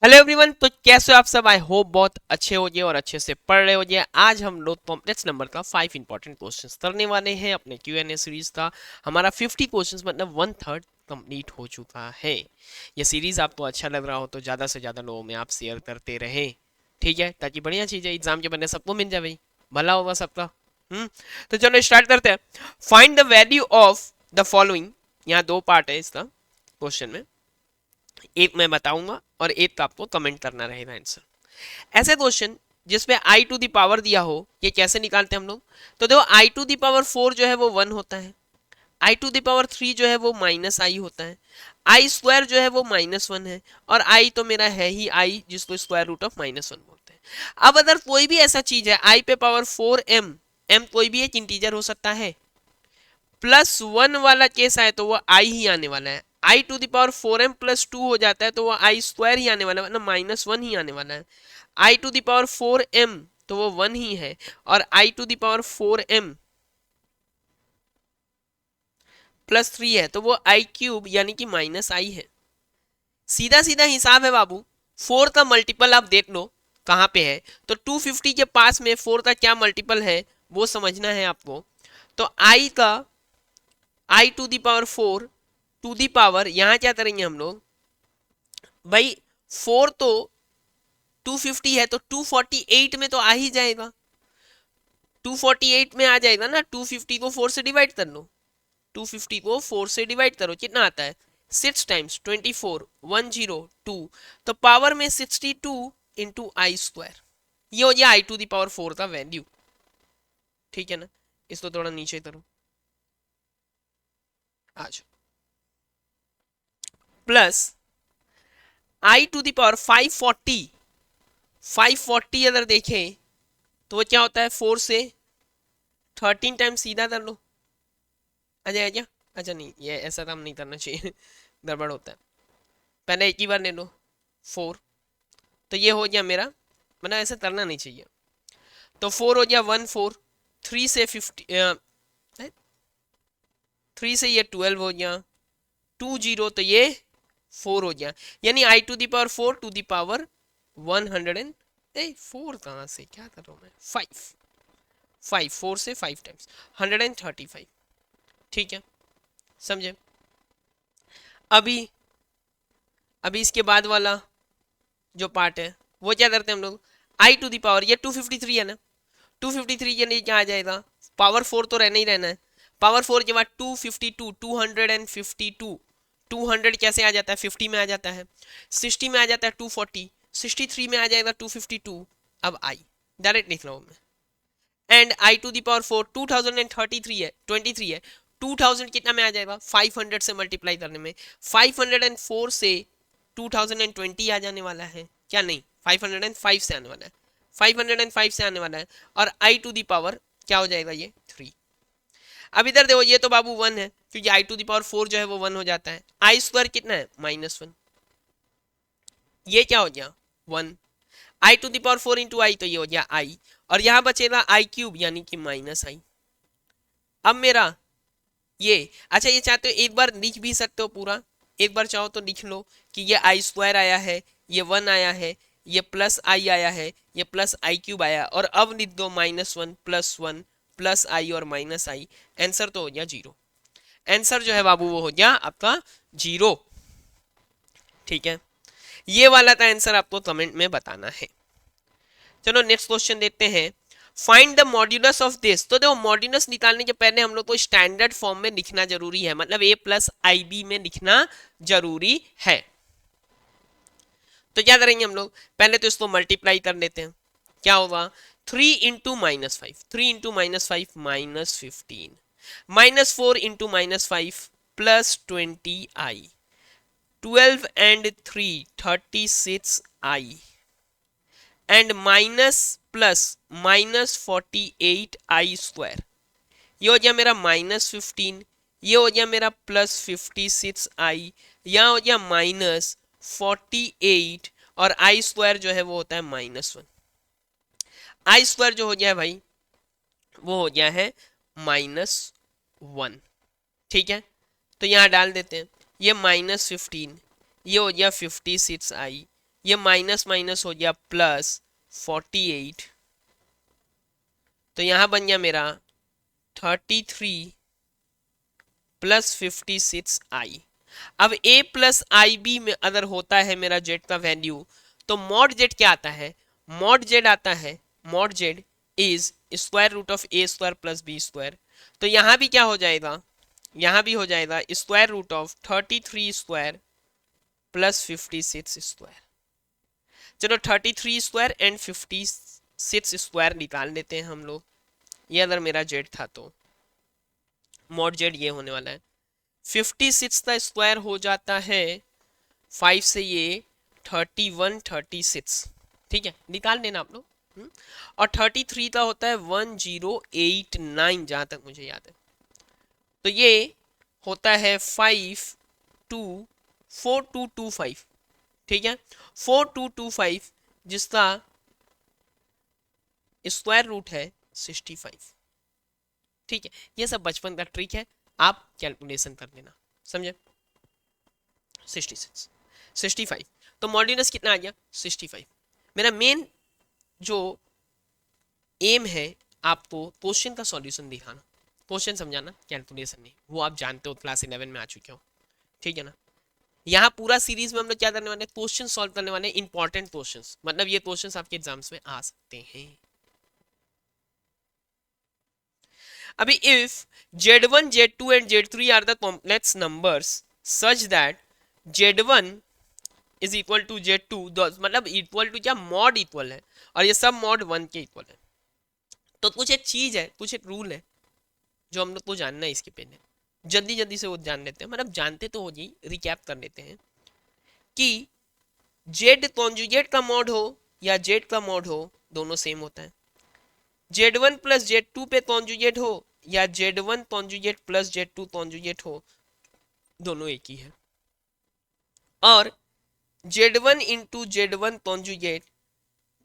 Hello everyone. तो कैसे हो आप सब? आई होप बहुत अच्छे हो गए और अच्छे से पढ़ रहे हो गए। आज हम लोग कॉम्प्लेक्स नंबर का 5 इंपॉर्टेंट क्वेश्चंस करने वाले हैं अपने Q&A सीरीज का। हमारा 50 क्वेश्चंस मतलब 1/3 कंप्लीट हो चुका है। ये सीरीज आपको अच्छा लग रहा हो तो ज़्यादा से ज़्यादा लोगों में आप शेयर करते रहें, ठीक है, ताकि बढ़िया चीज़ है एग्जाम के बनने सबको मिल जाए भाई, भला होगा सबका। तो चलो स्टार्ट करते हैं। Find the value of the following. यहाँ दो पार्ट है इसका क्वेश्चन में, एक मैं बताऊंगा और एक आपको कमेंट करना रहेगा आंसर। ऐसे क्वेश्चन जिसपे आई टू दी पावर दिया हो, ये कैसे निकालते हैं हम लोग? तो देखो, आई टू दी पावर 4 जो है वो 1 होता है, आई टू दी पावर 3 जो है वो माइनस आई होता है, आई स्क्वायर जो है वो -1 है, और आई तो मेरा है ही आई जिसको स्क्वायर रूट ऑफ -1 बोलते हैं। अब अगर कोई भी ऐसा चीज है आई पे पावर 4m, m कोई भी एक इंटीजर हो सकता है, +1 वाला केस आए तो वो आई ही आने वाला है। आई टू दावर 4m+2 हो जाता है तो वो आई स्क्वायर ही आने वाला है, मतलब -1 ही आने वाला है। आई टू दावर 4m तो वो 1 ही है, और आई टू दावर 4m+3 है तो वो आई क्यूब यानी कि -i है। सीधा सीधा हिसाब है बाबू। 4 का मल्टीपल आप देख लो कहाँ पे है, तो 250 के पास में 4 का क्या मल्टीपल है वो समझना है आपको। तो आई का I⁴ टू दी पावर यहाँ क्या करेंगे हम लोग भाई, 4 तो 250 है तो 248 में तो आ ही जाएगा, 248 में आ जाएगा ना। 250 को 4 से डिवाइड कर लो, 250 को 4 से डिवाइड करो, कितना आता है? 6 टाइम्स 24 102, तो पावर में 62 इंटू आई स्क्वायर। ये हो गया I⁴ का वैल्यू, ठीक है ना। इसको थोड़ा नीचे करो, आज प्लस I⁴ 540, 540 अगर देखें तो वो क्या होता है, 4 से 13 टाइम्स सीधा कर लो, आ जाएगा क्या? अच्छा नहीं, ये ऐसा काम नहीं करना चाहिए गड़बड़ होता है। पहले एक ही बार ले लो 4, तो ये हो गया मेरा, मतलब ऐसा करना नहीं चाहिए। तो 4 हो गया 14, 3 से 50, 3 से ये 12 हो गया, 20 तो ये 4 हो गया, यानी I⁴ to the power 100 and 4 कहाँ से, क्या कर रहा हूँ मैं, 5, 5 4 से 5 टाइम्स 135, ठीक है, समझे। अभी अभी इसके बाद वाला जो पार्ट है वो क्या करते हैं हम लोग, I⁴ ये 253 है ना, 253 के लिए क्या आ जाएगा, पावर 4 तो रहना ही रहना है, पावर 4 के बाद 252, 252, 200 कैसे आ जाता है, 50 में आ जाता है, 60 में आ जाता है 240, 63 में आ जाएगा 252। अब आई डायरेक्ट लिख रहा हूँ मैं, एंड I⁴ 2033 है, 23 है, 2000 कितना में आ जाएगा, 500 से मल्टीप्लाई करने में, 504 से 2020 आ जाने वाला है, क्या नहीं 505 से आने वाला है, 505 से आने वाला है, और I⁴ क्या हो जाएगा ये 3। अब इधर देखो, ये तो बाबू 1 है क्योंकि I⁴ जो है वो 1 हो जाता है, आई स्क्वायर कितना है -1, ये क्या हो गया 1, I⁴ इंटू आई तो ये हो गया आई, और यहां बचेगा आई क्यूब यानी कि -i। अब मेरा ये, अच्छा ये चाहते हो एक बार लिख भी सकते हो पूरा, एक बार चाहो तो लिख लो कि ये आई स्क्वायर आया है, ये 1 आया है, ये प्लस आई आया है, ये प्लस आई क्यूब आया, और अब लिख दो -1 +1 प्लस आई और -i, आंसर तो हो गया 0। आंसर जो है बाबू वो हो गया आपका 0, ठीक है। ये वाला का आंसर आपको कमेंट में बताना है। चलो नेक्स्ट क्वेश्चन देखते हैं। Find the modulus of this. तो देखो, मॉड्यूलस निकालने के पहले हम लोग को स्टैंडर्ड फॉर्म में लिखना जरूरी है, मतलब a+ib में लिखना जरूरी है। तो क्या करेंगे हम लोग, पहले तो इसको मल्टीप्लाई कर लेते हैं, क्या होगा 3 into -5, 3 into -5 -15, -4 into -5 +20i, 12 and 3 36i, and minus plus -48i², ये हो गया मेरा -15, ये हो गया मेरा +56i, यहाँ हो गया -48, और आई स्क्वायर जो है वो होता है -1, आई स्क्वायर जो हो गया है भाई वो हो गया है -1, ठीक है। तो यहाँ डाल देते हैं, ये -15, ये हो गया 56i, ये माइनस माइनस हो गया प्लस 48, तो यहां बन गया मेरा 33 प्लस 56i। अब a प्लस आई बी में अगर होता है मेरा जेड का वैल्यू, तो मॉड जेड क्या आता है, मॉड जेड आता है, mod Z is square root of A square plus B square. तो यहां भी क्या हो जाएगा, यहां भी हो जाएगा square root of 33 square plus 56 square. चलो 33 स्क्वायर एंड 56 स्क्वायर निकाल लेते हैं हम लोग। ये अगर मेरा जेड था तो मॉड जेड ये होने वाला है, 56 का स्क्वायर हो जाता है 5 से ये 31 36, ठीक है निकाल लेना आप लोग। और 33 का होता है 1089 जहां तक मुझे याद है। तो ये होता है 4225, ठीक है 4225, जिसका स्क्वायर रूट है 65। ठीक है, ये सब बचपन का ट्रिक है, आप कैलकुलेशन कर लेना, समझे। 66 65, तो मॉड्यूलस कितना आ गया 65। मेरा मेन जो एम है आपको क्वेश्चन का सॉल्यूशन दिखाना, क्वेश्चन समझाना, कैलकुलेशन नहीं, वो आप जानते हो क्लास 11 में आ चुके हो, ठीक है ना। यहाँ पूरा सीरीज में हम लोग क्या करने वाले हैं, क्वेश्चन सॉल्व करने वाले हैं, इंपॉर्टेंट क्वेश्चंस, मतलब ये क्वेश्चंस आपके एग्जाम्स में आ सकते हैं। अभी if z1 z2 and z3 are the complex numbers such that z1 is equal to z2, मतलब इक्वल टू क्या, मॉड इक्वल है और ये सब मॉड 1 के इक्वल है, तो कुछ एक चीज है, कुछ एक रूल है जो हम लोग को जानना है। इसके पहले जल्दी जल्दी से वो जान लेते हैं, मतलब जानते तो हो जी, रिकैप कर लेते हैं कि जेड कॉन्जुगेट का मॉड हो या जेड का मॉड हो, दोनों सेम होता है। z1 प्लस z2 पे कॉन्जुगेट हो या z1 conjugate plus z2 conjugate हो, दोनों एक ही है। और z1 into z1 conjugate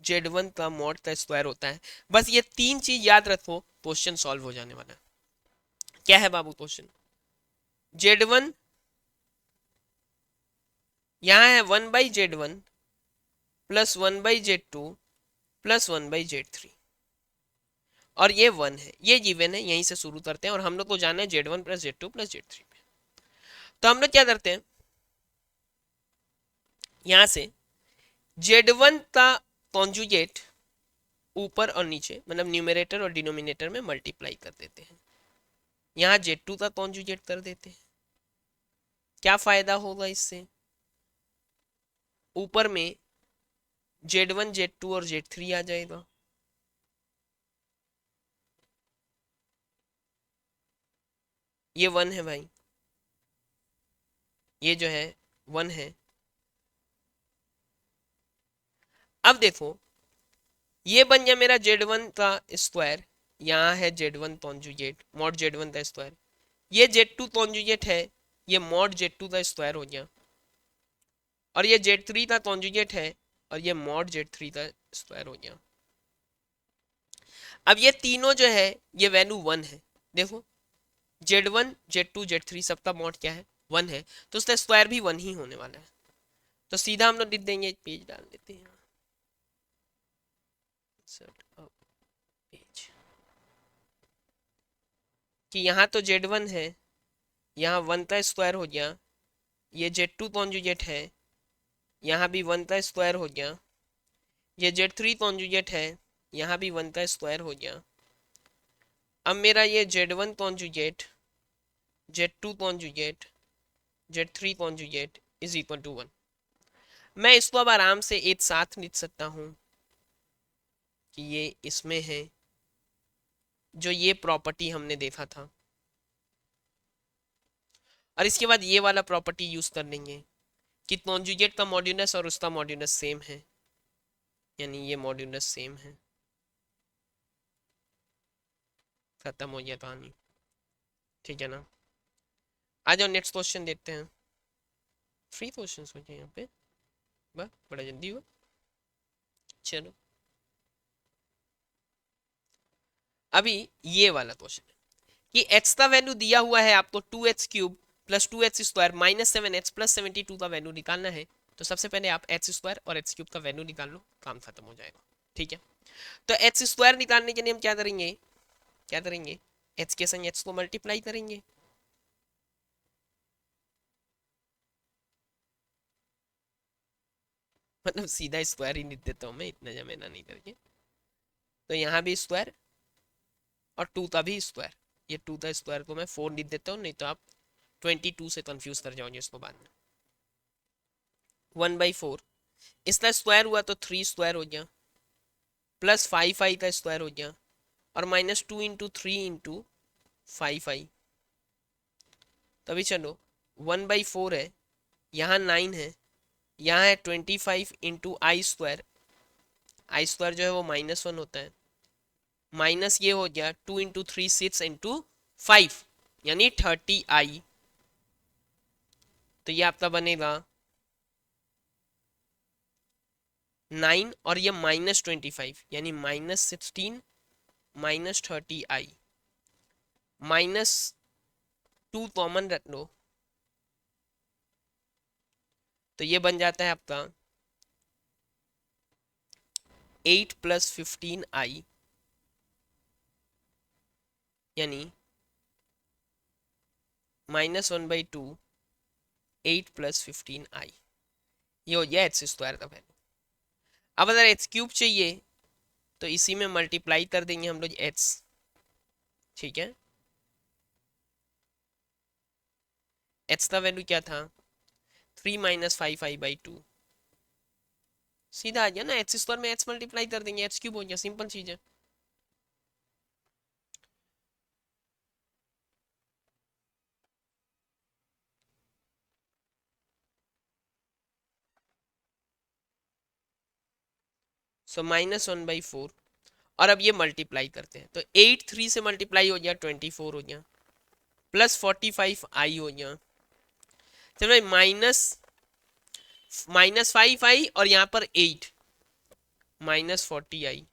z1 का मॉड का स्क्वायर होता है। बस ये तीन चीज याद रखो, क्वेश्चन सॉल्व हो जाने वाला है। क्या है बाबू क्वेश्चन, z1 यहां है 1/z1 plus 1/z2 plus 1/z3, और ये 1 है, ये गिवन है, यहीं से शुरू करते हैं। और हम लोग को जाना है z1 plus z2 plus z3 पे। तो हम लोग क्या करते हैं, यहां से z1 का कॉन्जुगेट ऊपर और नीचे, मतलब न्यूमरेटर और डिनोमिनेटर में मल्टीप्लाई कर देते हैं। यहाँ z2 का कॉन्जुगेट कर देते हैं। क्या फायदा होगा इससे, ऊपर में z1 z2 और z3 आ जाएगा, ये 1 है भाई, ये जो है 1 है। अब देखो ये बन गया मेरा z1 का स्क्वायर, यहाँ है z1 कॉन्जुगेट मॉड z1 का स्क्वायर, ये z2 कॉन्जुगेट है, ये मॉड z2 का स्क्वायर हो गया, और ये z3 का कॉन्जुगेट है और ये मॉड z3 का स्क्वायर हो गया। अब ये तीनों जो है ये वैल्यू 1 है, देखो z1 z2 z3 सबका मॉड क्या है 1 है, तो उसका स्क्वायर भी 1 ही होने वाला है। तो सीधा हम लोग लिख देंगे, पेज डाल देते हैं, पेज, कि यहाँ तो z1 है, यहाँ 1 का स्क्वायर हो गया, ये z2 कॉन्जुगेट है, यहाँ भी 1 का स्क्वायर हो गया, ये z3 कॉन्जुगेट है, यहाँ भी 1 का स्क्वायर हो गया। अब मेरा ये z1 conjugate z2 conjugate z3 conjugate is equal to 1। मैं इसको अब आराम से एक साथ लिख सकता हूं कि ये इसमें है, जो ये प्रॉपर्टी हमने देखा था, और इसके बाद ये वाला प्रॉपर्टी यूज कर लेंगे कि कॉन्जुगेट का मॉड्यूलस और उसका मॉड्यूलस सेम है, यानी ये मॉड्यूलस सेम है। खत्म हो गया कहानी, ठीक है ना। आ जाओ नेक्स्ट क्वेश्चन देखते हैं, फ्री क्वेश्चन हो गए यहाँ पे, वाह बड़ा जल्दी हुआ। चलो अभी ये वाला क्वेश्चन है कि x का वैल्यू दिया हुआ है आपको 2x cube plus 2x square minus 7x plus 72 का वैल्यू निकालना है। तो सबसे पहले आप एच स्क्वायर और एच क्यूब का वैल्यू निकाल लो, काम खत्म हो जाएगा। ठीक है, तो एच स्क्वायर निकालने के लिए हम क्या करेंगे, क्या करेंगे, एच के संग एच को मल्टीप्लाई करेंगे। मतलब सीधा स्क्वायर ही लिख देता हूँ मैं, इतना जमेना नहीं करके। तो यहाँ भी स्क्वायर और टू का भी स्क्वायर, ये टू का स्क्वायर को मैं 4 लिख देता हूँ, नहीं तो आप 22 से कंफ्यूज कर जाओगे इसको बाद में। 1/4 इसका स्क्वायर हुआ तो 3 स्क्वायर हो गया, प्लस 5i का स्क्वायर हो गया, और -2 इंटू 3 इंटू 5i। तभी चलो 1/4 है, यहाँ 9 है, यहाँ है 25 इंटू आई स्क्वायर। आई स्क्वायर जो है वो -1 होता है, माइनस ये हो गया 2 इंटू 3 6 इंटू 5 यानी 30i। तो ये आपका बनेगा 9 और ये -25 यानी -16 -30i, -2 कॉमन रख लो, तो ये बन जाता है आपका 8 + 15i यानी -1/2 8 + 15i। ये हो गया एच स्क्वायर का वैल्यू। अब अगर एच क्यूब चाहिए तो इसी में मल्टीप्लाई कर देंगे हम लोग एच। ठीक है, एच का वैल्यू क्या था, 3 - 5i/2। सीधा आ गया ना, एच स्क्वायर में एच मल्टीप्लाई कर देंगे, एच क्यूब हो गया, सिंपल चीज है। सो -1/4 और अब ये मल्टीप्लाई करते हैं, तो 8 3 से मल्टीप्लाई हो गया 24 हो गया, प्लस 45i हो गया। चलो भाई -5i और यहाँ पर 8 -40i,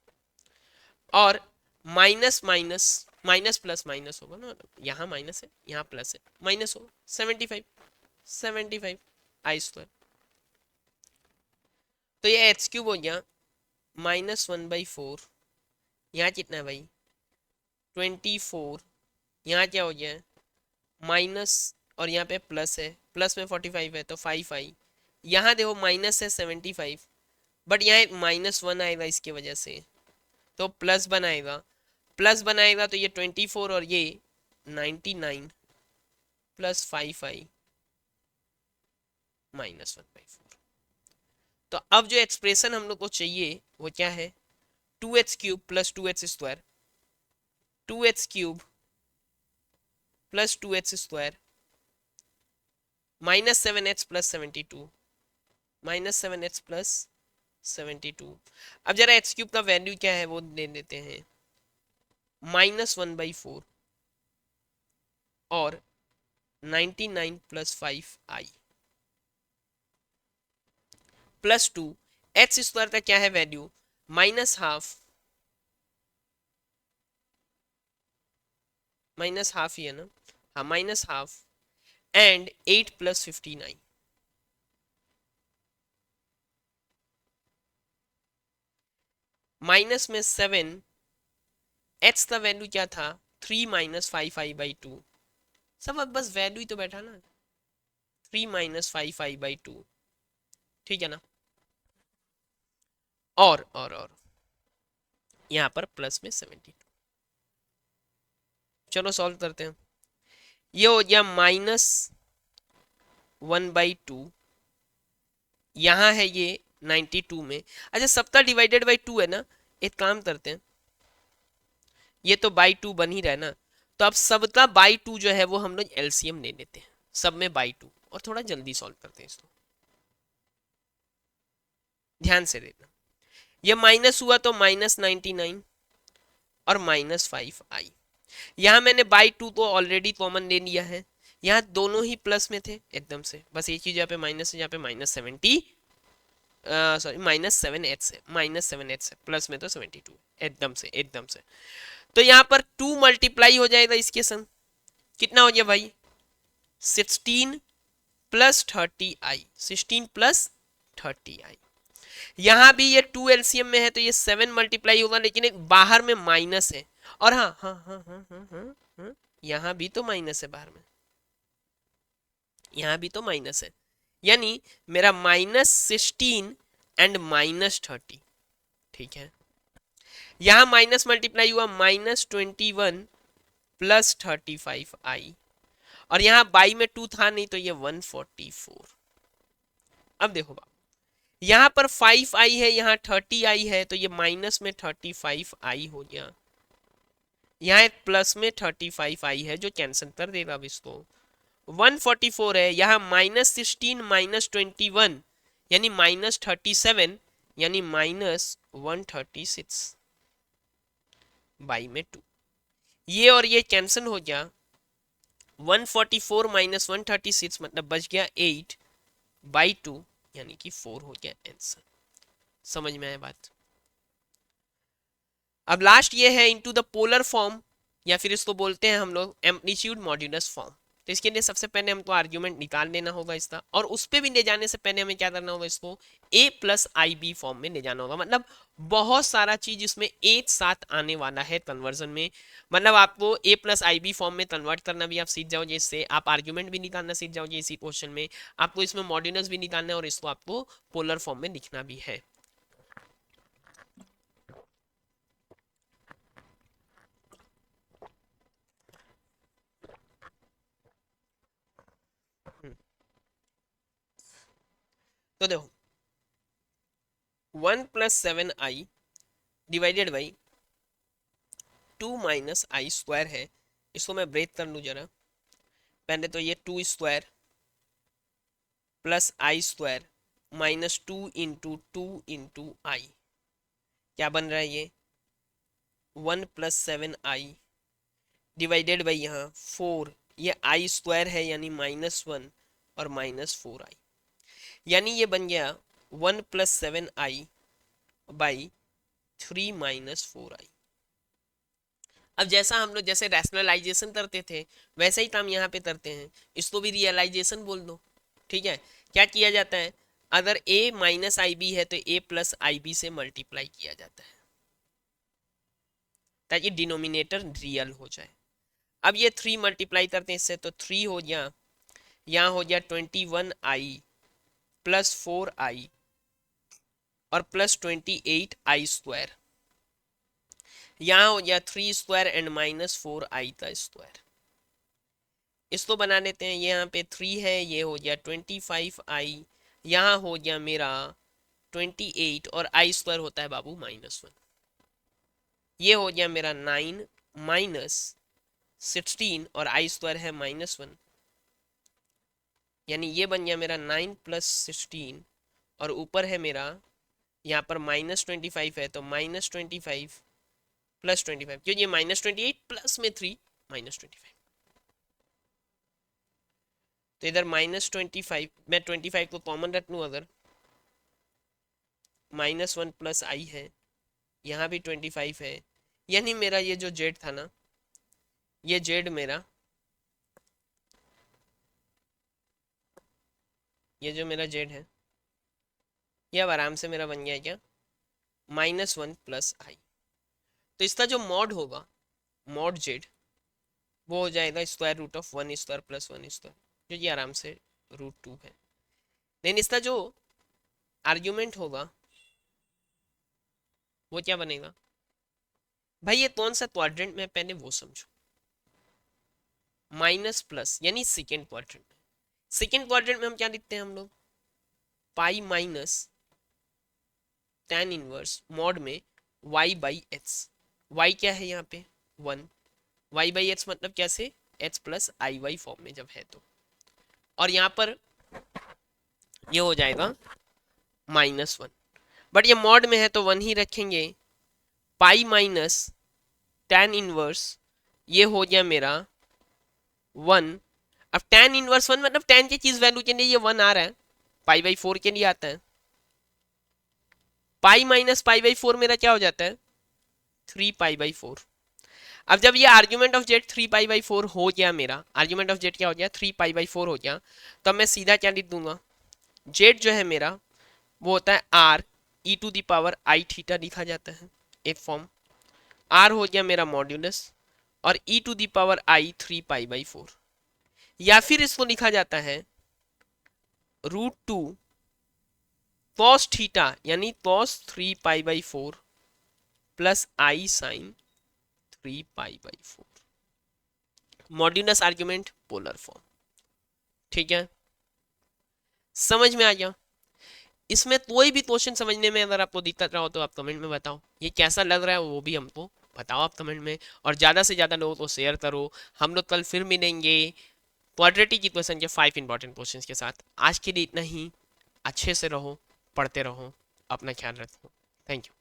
और minus minus minus plus minus होगा ना, यहाँ माइनस है यहाँ प्लस है, माइनस होगा 75 आई स्क्वायर। तो ये एच क्यूब हो गया -1/4, यहाँ कितना है भाई 24, यहाँ क्या हो गया माइनस, और यहाँ पे प्लस है, प्लस में 45 है तो 5i, यहाँ देखो माइनस है 75, बट यहाँ एक -1 आएगा इसकी वजह से, तो प्लस बनाएगा तो ये 24 और ये 99 + 5i -1/4। तो अब जो एक्सप्रेशन हम लोग को चाहिए वो क्या है, 2h³ + 2h² 2h³ + 2h² -7h + 72 -7h + 72। अब जरा h³ का वैल्यू क्या है वो दे देते हैं, -1/4 और 99 + 5i +2। एच स्क्वायर का क्या है वैल्यू, -12, -12 ही है ना, हाँ -12 एंड 8 + 15i। माइनस में 7, एच का वैल्यू क्या था 3 - 5i/2। सब अब बस वैल्यू ही तो बैठा ना, 3 - 5i/2। ठीक है ना, और यहाँ पर प्लस में 72। चलो सॉल्व करते हैं, ये हो गया -1/2, यहाँ है ये 92 में, अच्छा सबका डिवाइडेड बाई 2 है ना, एक काम करते हैं, ये तो बाई 2 बन ही रहा है ना, तो अब सबका बाई 2 जो है वो हम लोग एलसीएम ले लेते हैं, सब में बाई 2, और थोड़ा जल्दी सॉल्व करते हैं इसको, ध्यान से देखना। ये माइनस हुआ तो -99 और -5i, यहाँ मैंने बाई 2 को ऑलरेडी कॉमन ले लिया है, यहाँ दोनों ही प्लस में थे एकदम से, बस एक ही जगह पे माइनस है, यहाँ पे -70 सॉरी -7h है, -7h है, प्लस में तो 72 एकदम से। तो यहाँ पर 2 मल्टीप्लाई हो जाएगा इसके संग, कितना हो गया भाई 16 + 30i, 16 + 30i। यहां भी ये 2 एलसीएम में है तो ये 7 मल्टीप्लाई होगा, लेकिन एक बाहर में माइनस है। और हाँ हाँ हाँ हाँ हाँ हाँ हाँ, यहां भी तो माइनस है बाहर में, यहां भी तो माइनस है, यानी मेरा -16 एंड -30। ठीक है, यहां माइनस मल्टीप्लाई हुआ -21 प्लस 35i, और यहाँ बाई में 2 था नहीं तो ये 144। अब देखो बाप, यहाँ पर 5i है, यहाँ 30i है, तो ये माइनस में 35i हो गया, यहाँ एक प्लस में 35i है जो कैंसिल कर देगा अब इसको। 144 है, यहाँ -16 -21 यानी -37 यानी -136 बाई में 2, ये और ये कैंसिल हो गया। 144 माइनस 136 मतलब बच गया 8 बाई 2 यानी कि 4 हो गया आंसर। समझ में आया बात? अब लास्ट ये है इनटू द पोलर फॉर्म, या फिर इसको बोलते हैं हम लोग एम्पलीट्यूड मॉड्यूलस फॉर्म। तो इसके लिए सबसे पहले हमको आर्ग्यूमेंट निकाल लेना होगा इसका, और उस पर भी ले जाने से पहले हमें क्या करना होगा, इसको a plus I B form में ले जाना होगा। मतलब बहुत सारा चीज इसमें एक साथ आने वाला है कन्वर्जन में। मतलब आपको a plus I B form में कन्वर्ट करना भी आप सीख जाओगे, इससे आप आर्ग्यूमेंट भी निकालना सीख जाओगे इसी क्वेश्चन में। आपको इसमें मॉड्यूलस भी निकालना है और इसको आपको पोलर फॉर्म में लिखना भी है। तो देखो 1 plus 7i divided by 2 minus I square है। इसको मैं ब्रेक कर लूँ जरा, पहले तो ये 2 स्क्वायर प्लस आई स्क्वायर माइनस 2 इंटू 2 इंटू आई, क्या बन रहा है ये 1 प्लस 7i डिवाइडेड बाई यहाँ 4, ये आई स्क्वायर है यानी -1 और -4i, यानी ये बन गया 1 plus 7i by 3 minus 4i। अब जैसा हम लोग जैसे रैशनलाइजेशन करते थे वैसे ही काम यहाँ पे करते हैं, इसको भी रियलाइजेशन बोल दो। ठीक है, क्या किया जाता है, अगर a माइनस आई बी है तो a प्लस आई बी से मल्टीप्लाई किया जाता है ताकि डिनोमिनेटर रियल हो जाए। अब ये 3 मल्टीप्लाई करते हैं इससे तो 3 हो गया, यहाँ हो गया 21i प्लस 4i और प्लस 28i स्क्वायर, यहाँ हो गया 3 स्क्वायर एंड -4i का स्क्वायर। इसको बना लेते हैं, यहाँ पे 3 है, ये हो गया 25i, यहाँ हो गया मेरा 28 और i स्क्वायर होता है बाबू -1, ये हो गया मेरा 9 माइनस 16 और i स्क्वायर है -1, यानी ये बन गया मेरा 9 प्लस 16 और ऊपर है मेरा यहाँ पर -25 है तो -25 प्लस 25, क्यों ये -28 प्लस में 3 -25, तो इधर -25 मैं 25 को कॉमन रख लूँ, अगर -1 प्लस आई है, यहाँ भी 25 है, यानी मेरा ये जो जेड था ना, ये जेड मेरा, ये जो मेरा जेड है ये अब आराम से मेरा बन गया क्या -1 प्लस आई। तो इसका जो मॉड होगा मॉड जेड वो हो जाएगा square root of 1 square plus 1 square, जो ये आराम से √2 है। लेकिन इसका जो आर्ग्यूमेंट होगा वो क्या बनेगा भाई, ये कौन सा क्वाड्रेंट में पहले वो समझो, माइनस प्लस यानी सेकेंड क्वाड्रेंट में। सेकेंड क्वाड्रेंट में हम क्या लिखते हैं हम लोग, pi minus tan inverse mod में y बाई एच, y क्या है यहाँ पे 1, y बाई एच मतलब कैसे h प्लस आई वाई फॉर्म में जब है तो, और यहाँ पर ये हो जाएगा -1, बट ये मॉड में है तो 1 ही रखेंगे, पाई माइनस tan इनवर्स ये हो गया मेरा 1। अब tan इनवर्स 1 मतलब tan की चीज वैल्यू के लिए ये 1 आ रहा है, पाई बाई 4 के लिए आता है, पाई माइनस पाई बाई 4 मेरा क्या हो जाता है 3 पाई बाई 4। अब जब ये argument of Z 3 pi by 4 हो गया, मेरा आर्ग्यूमेंट ऑफ जेड क्या हो गया 3 पाई बाई 4 हो गया, तो अब मैं सीधा क्या लिख दूंगा, जेड जो है मेरा वो होता है R E to the power I theta लिखा जाता है एक फॉर्म। आर हो गया मेरा मॉड्यूलस और e to the power i 3π/4, या फिर इसको लिखा जाता है √2 cos थीटा यानी cos 3π/4 plus i sine 3π/4। Modulus argument polar form. ठीक है, समझ में आ गया? इसमें कोई भी क्वेश्चन समझने में अगर आपको दिक्कत रहा हो तो आप कमेंट में बताओ, ये कैसा लग रहा है वो भी हमको बताओ आप कमेंट में, और ज़्यादा से ज़्यादा लोगों को शेयर करो। हम लोग कल फिर मिलेंगे क्वाड्रेटिक इक्वेशन के 5 इंपॉर्टेंट क्वेश्चंस के साथ। आज के लिए इतना ही। अच्छे से रहो, पढ़ते रहो, अपना ख्याल रखो। Thank you.